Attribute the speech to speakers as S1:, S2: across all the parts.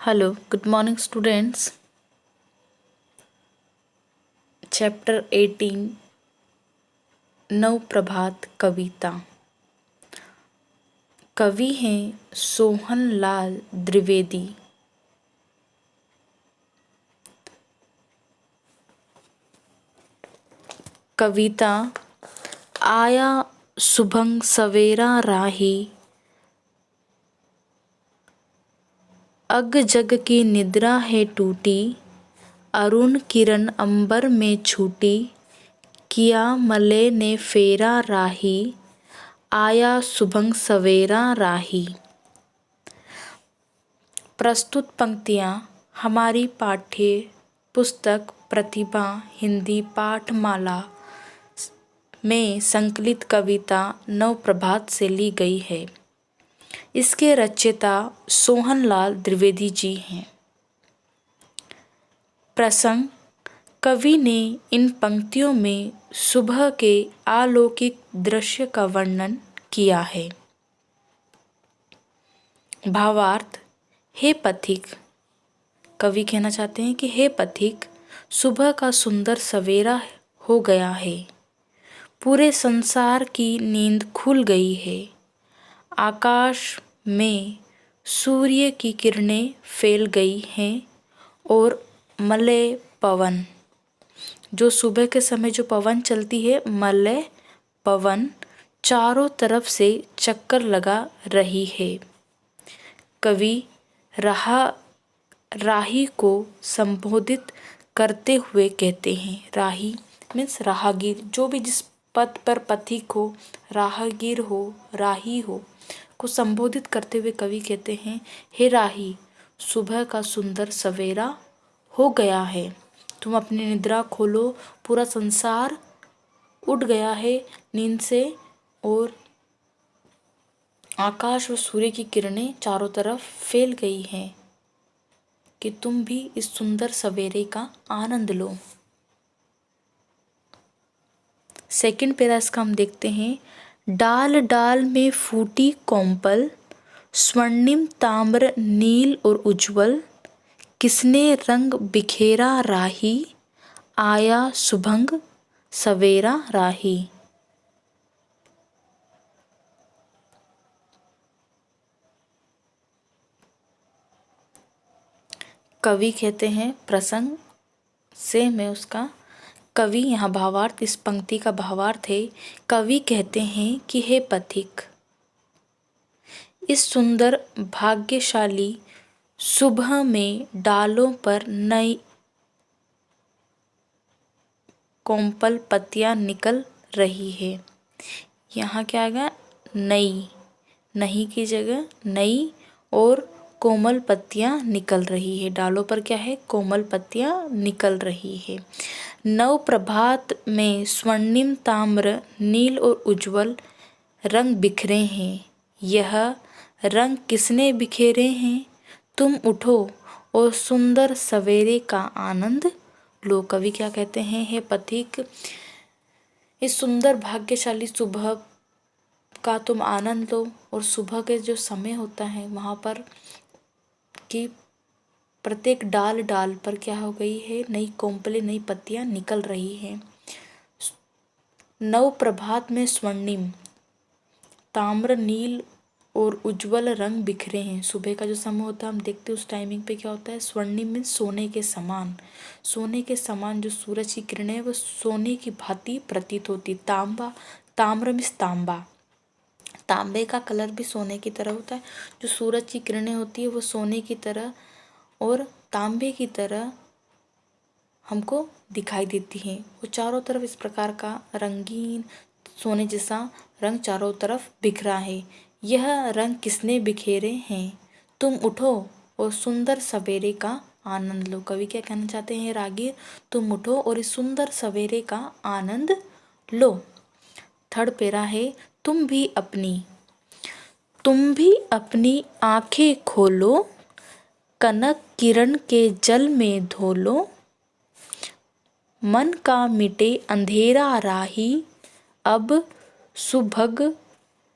S1: Hello, good morning, students. Chapter 18 नव प्रभात कविता। कवि हैं सोहन लाल द्विवेदी। कविता आया सुबह सवेरा राही, अग जग की निद्रा है टूटी, अरुण किरण अंबर में छूटी, किया मलय ने फेरा राही, आया सुबह सवेरा राही। प्रस्तुत पंक्तियाँ हमारी पाठ्य पुस्तक प्रतिभा हिंदी पाठमाला में संकलित कविता नव प्रभात से ली गई है। इसके रचयिता सोहन लाल द्विवेदी जी हैं। प्रसंग कवि ने इन पंक्तियों में सुबह के अलौकिक दृश्य का वर्णन किया है। भावार्थ, हे पथिक, कवि कहना चाहते हैं कि हे पथिक, सुबह का सुंदर सवेरा हो गया है, पूरे संसार की नींद खुल गई है, आकाश में सूर्य की किरणें फैल गई हैं और मलय पवन, जो सुबह के समय जो पवन चलती है, मलय पवन चारों तरफ से चक्कर लगा रही है। कवि राही को संबोधित करते हुए कहते हैं, राही मीन्स राहगीर, जो भी जिस पथ पर पथिक हो, राहगीर हो, राही हो, को संबोधित करते हुए कवि कहते हैं, हे राही, सुबह का सुंदर सवेरा हो गया है, तुम अपनी निद्रा खोलो, पूरा संसार उठ गया है नींद से और आकाश और सूर्य की किरणें चारों तरफ फैल गई हैं कि तुम भी इस सुंदर सवेरे का आनंद लो। सेकंड पैरा इसका हम देखते हैं, डाल डाल में फूटी कोमपल, स्वर्णिम ताम्र नील और उज्ज्वल, किसने रंग बिखेरा राही, आया सुबह सवेरा राही। कवि कहते हैं, प्रसंग से मैं उसका कवि यहाँ भावार्थ, इस पंक्ति का भावार्थ है, कवि कहते हैं कि हे पथिक, इस सुंदर भाग्यशाली सुबह में डालों पर नई कोमल पत्तियां निकल रही है। यहाँ क्या आएगा, नई, नहीं की जगह नई, और कोमल पत्तियां निकल रही है। डालों पर क्या है, कोमल पत्तियां निकल रही है। नव प्रभात में स्वर्णिम ताम्र नील और उज्ज्वल रंग बिखरे हैं। यह रंग किसने बिखेरे हैं, तुम उठो और सुंदर सवेरे का आनंद लो। कवि क्या कहते हैं, हे पथिक, इस सुंदर भाग्यशाली सुबह का तुम आनंद लो, और सुबह के जो समय होता है वहाँ पर कि प्रत्येक डाल डाल पर क्या हो गई है, नई कोमपले, नई पत्तियां निकल रही हैं। नव प्रभात में स्वर्णिम ताम्र नील और उज्जवल रंग बिखरे हैं। सुबह का जो समय होता है, हम देखते हैं उस टाइमिंग पे क्या होता है, स्वर्णिम में सोने के समान, सोने के समान जो सूरज की किरणें हैं वो सोने की भांति प्रतीत होती। ताम्र में तांबा, तांबे का कलर भी सोने की तरह होता है। जो सूरज की किरणें होती है वो सोने की तरह और तांबे की तरह हमको दिखाई देती हैं। वो चारों तरफ इस प्रकार का रंगीन सोने जैसा रंग चारों तरफ बिखरा है। यह रंग किसने बिखेरे हैं, तुम उठो और सुंदर सवेरे का आनंद लो। कवि क्या कहना चाहते हैं, रागीर, तुम उठो और इस सुंदर सवेरे का आनंद लो। थर्ड पेरा है, तुम भी अपनी आंखें खोलो, कनक किरण के जल में धो लो, मन का मिटे अंधेरा राही, अब सुभग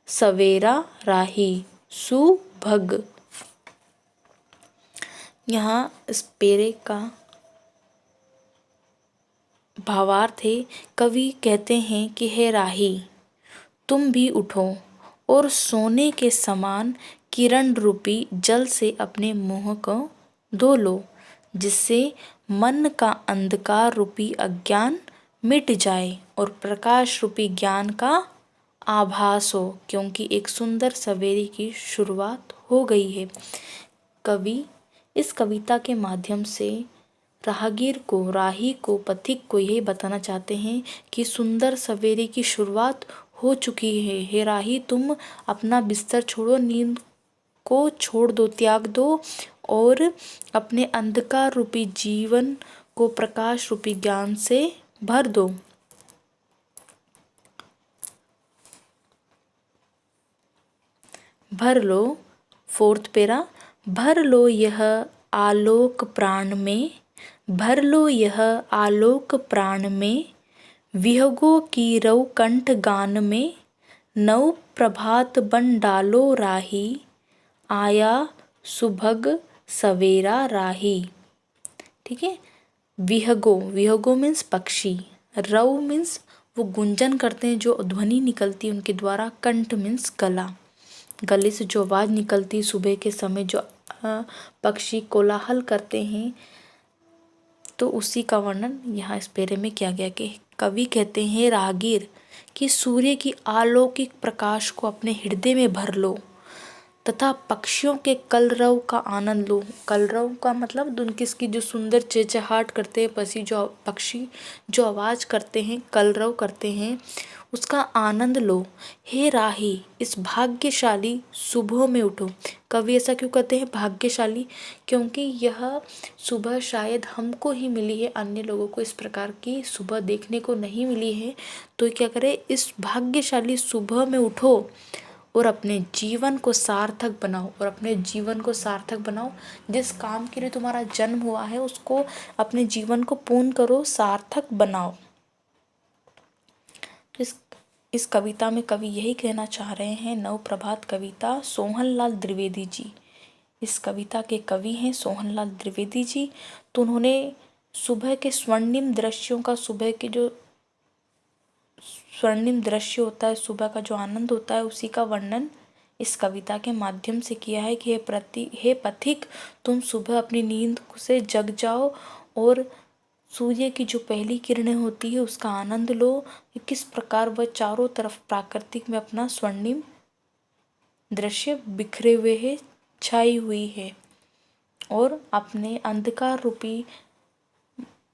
S1: सवेरा राही। सुभग यहाँ इस पेरे का भावार्थ है, कवि कहते हैं कि हे राही, तुम भी उठो और सोने के समान किरण रूपी जल से अपने मुंह को धो लो, जिससे मन का अंधकार रूपी अज्ञान मिट जाए और प्रकाश रूपी ज्ञान का आभास हो, क्योंकि एक सुंदर सवेरे की शुरुआत हो गई है। कवि इस कविता के माध्यम से राहगीर को, राही को, पथिक को यही बताना चाहते हैं कि सुंदर सवेरे की शुरुआत हो चुकी है। हे राही, तुम अपना बिस्तर छोड़ो, नींद को छोड़ दो, त्याग दो और अपने अंधकार रूपी जीवन को प्रकाश रूपी ज्ञान से भर दो। भर लो। फोर्थ पेरा, भर लो यह आलोक प्राण में, भर लो यह आलोक प्राण में, विहगों की रव कंठ गान में, नव प्रभात बन डालो राही, आया सुभग सवेरा राही। ठीक है। विहगो, विहगो मीन्स पक्षी, रव मीन्स वो गुंजन करते हैं, जो ध्वनि निकलती है उनके द्वारा, कंठ मीन्स गला, गले से जो आवाज़ निकलती है सुबह के समय, जो पक्षी कोलाहल करते हैं, तो उसी का वर्णन यहाँ इस पेरे में किया गया कि कवि कहते हैं राहगीर कि सूर्य की अलौकिक प्रकाश को अपने हृदय में भर लो तथा पक्षियों के कलरव का आनंद लो। कलरव का मतलब उनकी जो सुंदर चहचहाट करते हैं पक्षी जो आवाज़ करते हैं, कलरव करते हैं, उसका आनंद लो। हे राही, इस भाग्यशाली सुबह में उठो। कवि ऐसा क्यों कहते हैं भाग्यशाली? क्योंकि यह सुबह शायद हमको ही मिली है, अन्य लोगों को इस प्रकार की सुबह देखने को नहीं मिली है। तो क्या करें, इस भाग्यशाली सुबह में उठो और अपने जीवन को सार्थक बनाओ, और अपने जीवन को सार्थक बनाओ। जिस काम के लिए तुम्हारा जन्म हुआ है उसको, अपने जीवन को पूर्ण करो, सार्थक बनाओ। इस कविता में कवि यही कहना चाह रहे हैं। नव प्रभात कविता, सोहनलाल द्विवेदी जी इस कविता के कवि हैं, सोहनलाल द्विवेदी जी। तो उन्होंने सुबह के स्वर्णिम दृश्यों का, सुबह के जो स्वर्णिम दृश्य होता है, सुबह का जो आनंद होता है, उसी का वर्णन इस कविता के माध्यम से किया है कि हे पथिक, तुम सुबह अपनी नींद से जग जाओ और सूर्य की जो पहली किरणें होती है उसका आनंद लो, किस प्रकार वह चारों तरफ प्राकृतिक में अपना स्वर्णिम दृश्य बिखरे हुए है, छाई हुई है, और अपने अंधकार रूपी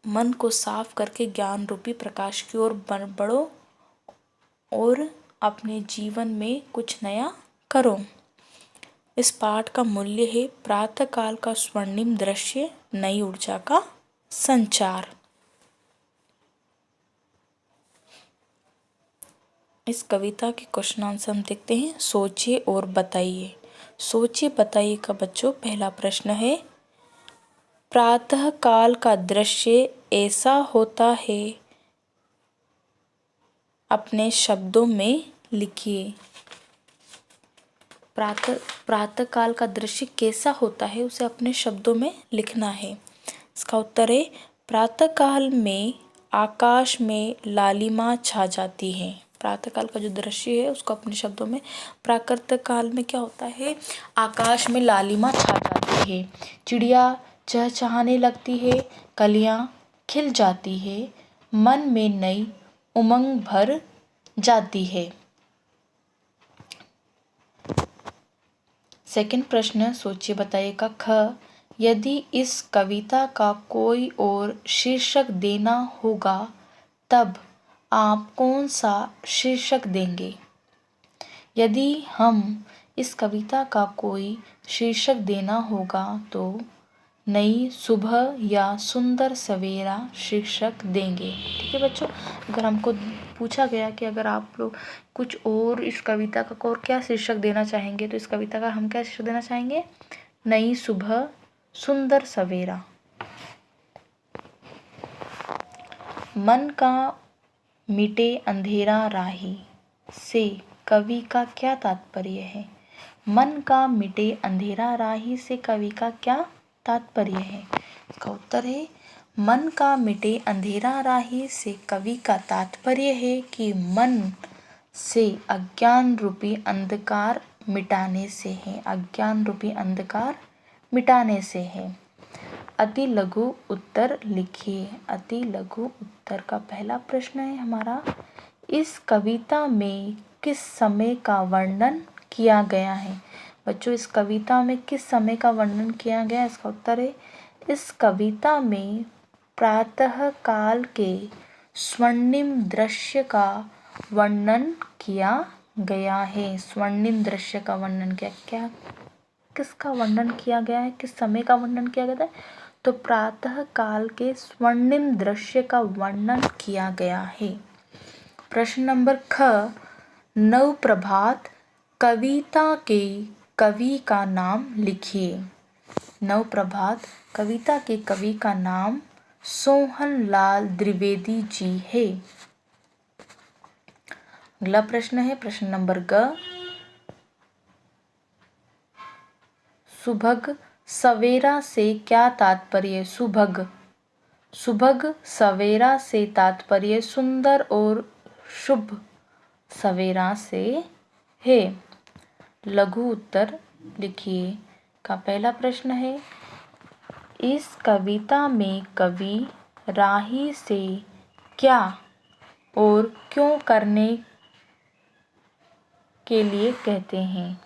S1: मन को साफ करके ज्ञान रूपी प्रकाश की ओर बढ़ो और अपने जीवन में कुछ नया करो। इस पाठ का मूल्य है प्रातःकाल का स्वर्णिम दृश्य, नई ऊर्जा का संचार। इस कविता के क्वेश्चन आंसर हम देखते हैं। सोचिए और बताइए। सोचिए बताइए का बच्चों पहला प्रश्न है, प्रातः काल का दृश्य ऐसा होता है, अपने शब्दों में लिखिए। प्रातः काल का दृश्य कैसा होता है, उसे अपने शब्दों में लिखना है। इसका उत्तर है, प्रातः काल में आकाश में लालिमा छा जाती है। प्रातः काल का जो दृश्य है उसको अपने शब्दों में, प्रातः काल में क्या होता है, आकाश में लालिमा छा जाती है, चिड़िया चहचहाने लगती है, कलियां खिल जाती है, मन में नई उमंग भर जाती है। सेकंड प्रश्न सोचिए बताइए का ख, यदि इस कविता का कोई और शीर्षक देना होगा तब आप कौन सा शीर्षक देंगे? यदि हम इस कविता का कोई शीर्षक देना होगा तो नई सुबह या सुंदर सवेरा शीर्षक देंगे। ठीक है बच्चों, अगर हमको पूछा गया कि अगर आप लोग कुछ और इस कविता का और क्या शीर्षक देना चाहेंगे, तो इस कविता का हम क्या शीर्षक देना चाहेंगे, नई सुबह सुंदर सवेरा। मन का मिटे अंधेरा राही से कवि का क्या तात्पर्य है? मन का मिटे अंधेरा राही से कवि का क्या तात्पर्य है? इसका उत्तर है मन का मिटे अंधेरा राही से कवि का तात्पर्य है कि मन से अज्ञान रूपी अंधकार मिटाने से है, अज्ञान रूपी अंधकार मिटाने से है। अति लघु उत्तर लिखिए। अति लघु उत्तर का पहला प्रश्न है हमारा, इस कविता में किस समय का वर्णन किया गया है? बच्चों, इस कविता में किस समय का वर्णन किया गया है? इसका उत्तर है इस कविता में प्रातः काल के स्वर्णिम दृश्य का वर्णन किया गया है। स्वर्णिम दृश्य का वर्णन क्या किसका वर्णन किया गया है? किस समय का वर्णन किया गया है? तो प्रातः काल के स्वर्णिम दृश्य का वर्णन किया गया है। प्रश्न नंबर ख, नव प्रभात कविता के कवि का नाम लिखिए। नव प्रभात कविता के कवि का नाम सोहनलाल द्विवेदी जी है। अगला प्रश्न है प्रश्न नंबर ग, सुभग सवेरा से क्या तात्पर्य? सुभग सवेरा से तात्पर्य सुंदर और शुभ सवेरा से है। लघु उत्तर लिखिए का पहला प्रश्न है, इस कविता में कवि राही से क्या और क्यों करने के लिए कहते हैं?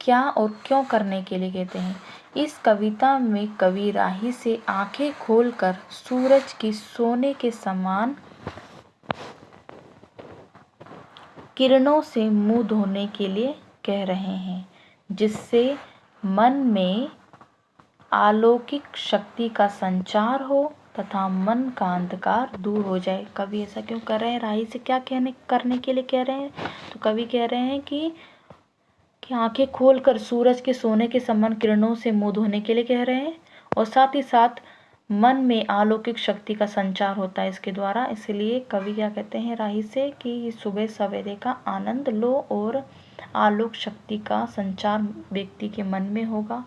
S1: क्या और क्यों करने के लिए कहते हैं? इस कविता में कवि राही से आंखें खोलकर सूरज की सोने के समान किरणों से मुंह धोने के लिए कह रहे हैं, जिससे मन में अलौकिक शक्ति का संचार हो तथा मन का अंधकार दूर हो जाए। कवि ऐसा क्यों कर रहे हैं? राही से क्या करने के लिए कह रहे हैं? तो कवि कह रहे हैं कि आंखें खोलकर सूरज के सोने के समान किरणों से मुंह धोने के लिए कह रहे हैं, और साथ ही साथ मन में अलौकिक शक्ति का संचार होता है इसके द्वारा। इसलिए कवि क्या कहते हैं राही से कि सुबह सवेरे का आनंद लो और आलोक शक्ति का संचार व्यक्ति के मन में होगा,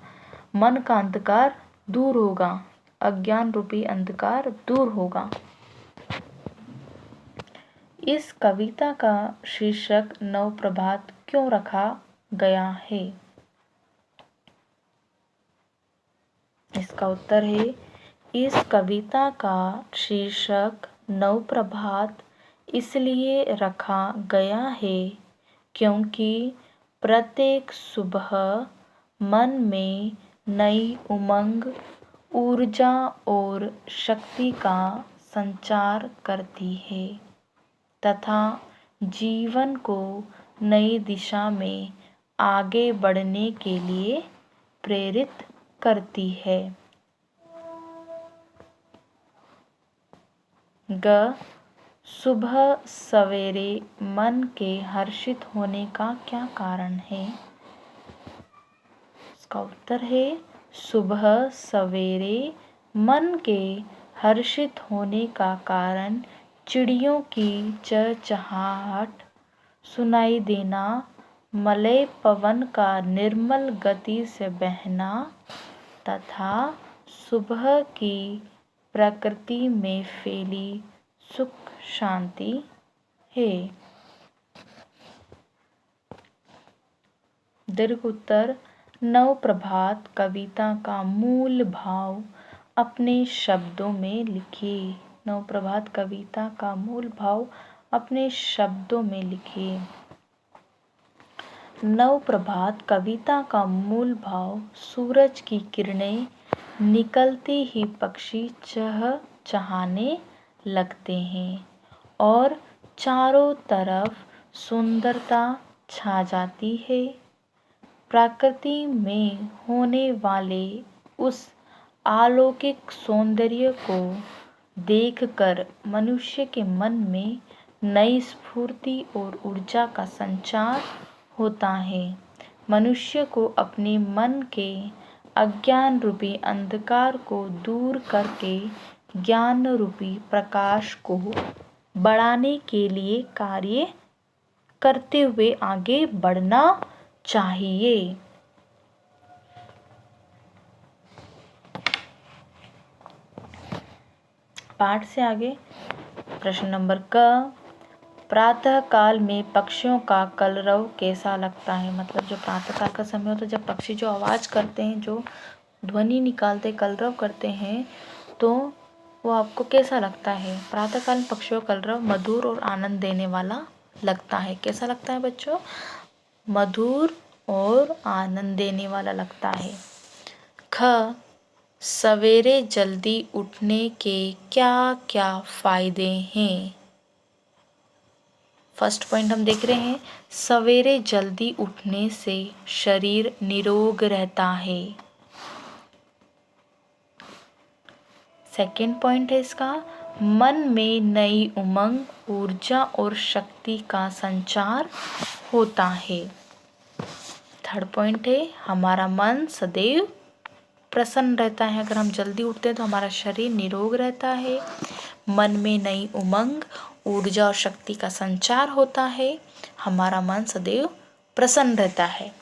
S1: मन का अंधकार दूर होगा, अज्ञान रूपी अंधकार दूर होगा। इस कविता का शीर्षक नव प्रभात क्यों रखा गया है? इसका उत्तर है इस कविता का शीर्षक नव प्रभात इसलिए रखा गया है क्योंकि प्रत्येक सुबह मन में नई उमंग, ऊर्जा और शक्ति का संचार करती है तथा जीवन को नई दिशा में आगे बढ़ने के लिए प्रेरित करती है। ग, सुबह सवेरे मन के हर्षित होने का क्या कारण है? इसका उत्तर है सुबह सवेरे मन के हर्षित होने का कारण चिड़ियों की चहचहाहट सुनाई देना, मलय पवन का निर्मल गति से बहना तथा सुबह की प्रकृति में फैली सुख शांति है। दीर्घ उत्तर, नव प्रभात कविता का मूल भाव अपने शब्दों में लिखिए। नव प्रभात कविता का मूल भाव अपने शब्दों में लिखिए। नव प्रभात कविता का मूल भाव, सूरज की किरणें निकलते ही पक्षी चहचहाने लगते हैं और चारों तरफ सुंदरता छा जाती है। प्रकृति में होने वाले उस अलौकिक सौंदर्य को देखकर मनुष्य के मन में नई स्फूर्ति और ऊर्जा का संचार होता है। मनुष्य को अपने मन के अज्ञान रूपी अंधकार को दूर करके ज्ञान रूपी प्रकाश को बढ़ाने के लिए कार्य करते हुए आगे बढ़ना चाहिए। पाठ से आगे प्रश्न नंबर क, प्रातः काल में पक्षियों का कलरव कैसा लगता है। मतलब जो प्रातः काल का समय होता है, जब पक्षी जो आवाज़ करते हैं, जो ध्वनि निकालते, कलरव करते हैं, तो वो आपको कैसा लगता है। प्रातःकाल में पक्षियों का कलरव मधुर और आनंद देने वाला लगता है। कैसा लगता है बच्चों? मधुर और आनंद देने वाला लगता है। ख, सवेरे जल्दी उठने के क्या क्या फायदे हैं। फर्स्ट पॉइंट हम देख रहे हैं, सवेरे जल्दी उठने से शरीर निरोग रहता है। सेकेंड पॉइंट है इसका, मन में नई उमंग, ऊर्जा और शक्ति का संचार होता है। थर्ड पॉइंट है, हमारा मन सदैव प्रसन्न रहता है। अगर हम जल्दी उठते हैं तो हमारा शरीर निरोग रहता है, मन में नई उमंग, ऊर्जा और शक्ति का संचार होता है, हमारा मन सदैव प्रसन्न रहता है।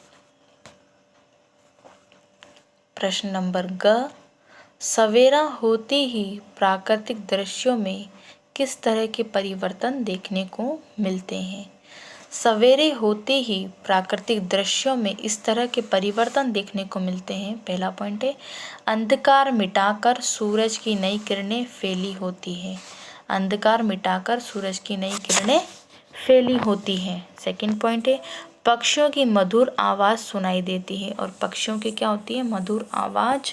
S1: प्रश्न नंबर ग, सवेरा होते ही प्राकृतिक दृश्यों में किस तरह के परिवर्तन देखने को मिलते हैं। सवेरे होते ही प्राकृतिक दृश्यों में इस तरह के परिवर्तन देखने को मिलते हैं। पहला पॉइंट है, अंधकार मिटाकर सूरज की नई किरणें फैली होती है। अंधकार मिटाकर सूरज की नई किरणें फैली होती हैं। सेकंड पॉइंट है, पक्षियों की मधुर आवाज़ सुनाई देती है। और पक्षियों की क्या होती है? मधुर आवाज़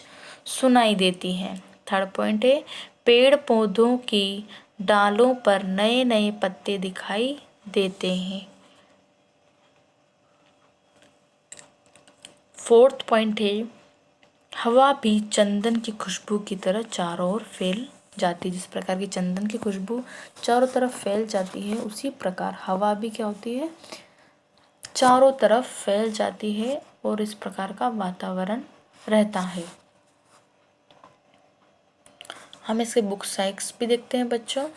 S1: सुनाई देती है। थर्ड पॉइंट है, पेड़ पौधों की डालों पर नए नए पत्ते दिखाई देते हैं। फोर्थ पॉइंट है, हवा भी चंदन की खुशबू की तरह चारों ओर फैल जाती है। जिस प्रकार की चंदन की खुशबू चारों तरफ फैल जाती है, उसी प्रकार हवा भी क्या होती है? चारों तरफ फैल जाती है और इस प्रकार का वातावरण रहता है। हम इसके बुक साइक्स भी देखते हैं बच्चों।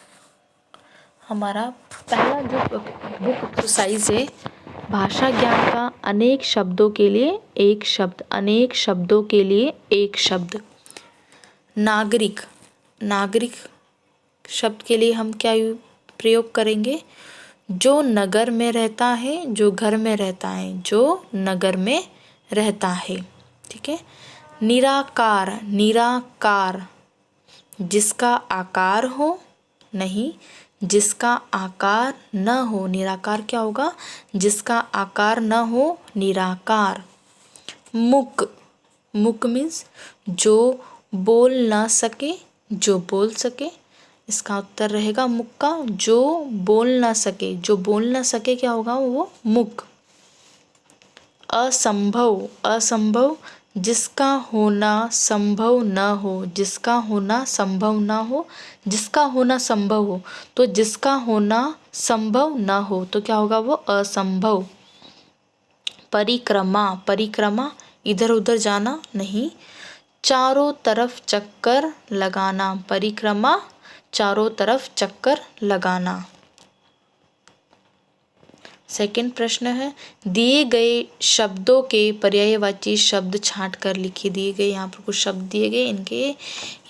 S1: हमारा पहला जो बुक एक्सरसाइज है, भाषा ज्ञान का अनेक शब्दों के लिए एक शब्द। अनेक शब्दों के लिए एक शब्द। नागरिक, नागरिक शब्द के लिए हम क्या प्रयोग करेंगे? जो नगर में रहता है, जो घर में रहता है, जो नगर में रहता है। ठीक है। निराकार, निराकार जिसका आकार हो, नहीं, जिसका आकार न हो। निराकार क्या होगा? जिसका आकार न हो, निराकार। मुक, मुक मीन्स जो बोल ना सके, जो बोल सके। इसका उत्तर रहेगा मुक्का, जो बोल ना सके। जो बोल ना सके क्या होगा? वो मुक। असंभव, असंभव जिसका होना संभव न हो। जिसका होना संभव न हो, जिसका होना संभव हो। तो जिसका होना संभव न हो तो क्या होगा? वो असंभव। परिक्रमा, परिक्रमा इधर उधर जाना, नहीं, चारों तरफ चक्कर लगाना। परिक्रमा चारों तरफ चक्कर लगाना। सेकंड प्रश्न है, दिए गए शब्दों के पर्यायवाची शब्द छांट कर लिखिए। दिए गए यहाँ पर कुछ शब्द दिए गए, इनके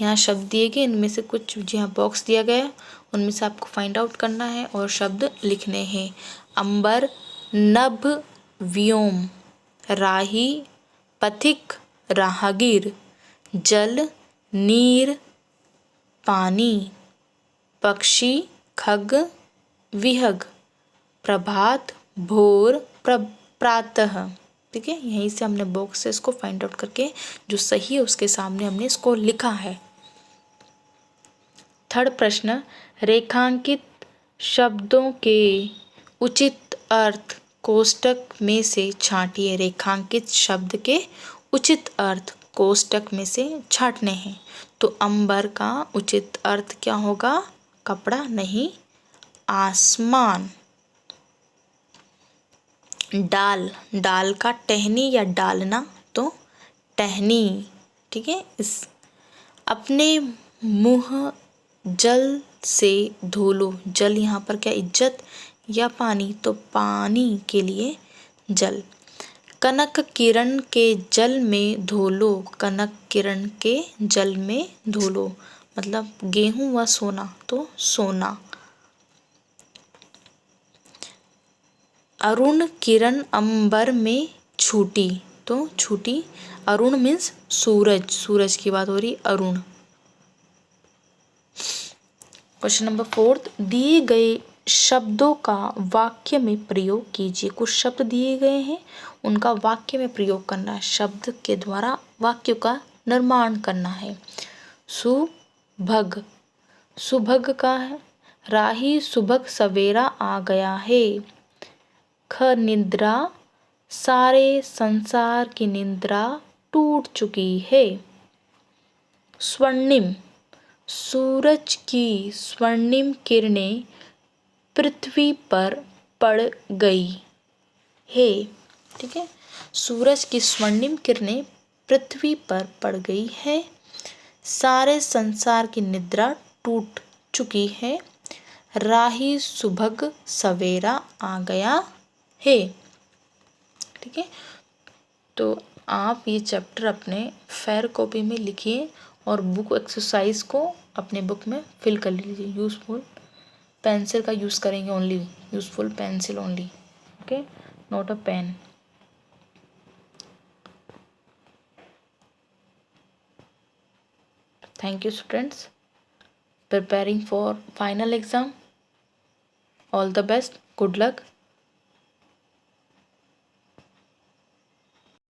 S1: यहाँ शब्द दिए गए, इनमें से कुछ यहाँ बॉक्स दिया गया, उनमें से आपको फाइंड आउट करना है और शब्द लिखने हैं। अंबर, नभ, व्योम, राही, पथिक, राहगीर, जल, नीर, पानी, पक्षी, खग, विहग, प्रभात, भोर, प्रातः। ठीक है, यहीं से हमने बॉक्स से इसको फाइंड आउट करके जो सही है उसके सामने हमने इसको लिखा है। थर्ड प्रश्न, रेखांकित शब्दों के उचित अर्थ कोष्टक में से छांटिए। रेखांकित शब्द के उचित अर्थ कोष्टक में से छांटने हैं। तो अंबर का उचित अर्थ क्या होगा? कपड़ा, नहीं, आसमान। डाल, डाल का टहनी या डालना, तो टहनी। ठीक है। इस अपने मुंह जल से धो लो। जल यहाँ पर क्या, इज्जत या पानी? तो पानी के लिए जल। कनक किरण के जल में धो लो। कनक किरण के जल में धो लो। मतलब गेहूं व सोना, तो सोना। अरुण किरण अंबर में छूटी, तो छूटी। अरुण मीन्स सूरज, सूरज की बात हो रही, अरुण। क्वेश्चन नंबर 4, दिए गए शब्दों का वाक्य में प्रयोग कीजिए। कुछ शब्द दिए गए हैं, उनका वाक्य में प्रयोग करना है, शब्द के द्वारा वाक्य का निर्माण करना है। सुभग, सुभग का है, राही सुबह सवेरा आ गया है। ख निद्रा, सारे संसार की निद्रा टूट चुकी है। स्वर्णिम, सूरज की स्वर्णिम किरणें पृथ्वी पर पड़ गई है। ठीक है, सूरज की स्वर्णिम किरणें पृथ्वी पर पड़ गई है। सारे संसार की निद्रा टूट चुकी है। राही सुबह सवेरा आ गया है। ठीक है, तो आप ये चैप्टर अपने फेयर कॉपी में लिखिए और बुक एक्सरसाइज को अपने बुक में फिल कर लीजिए। यूज़फुल पेंसिल का यूज़ करेंगे only, useful pencil only, okay, not a pen. Thank you students, preparing for final exam. All the best, good luck.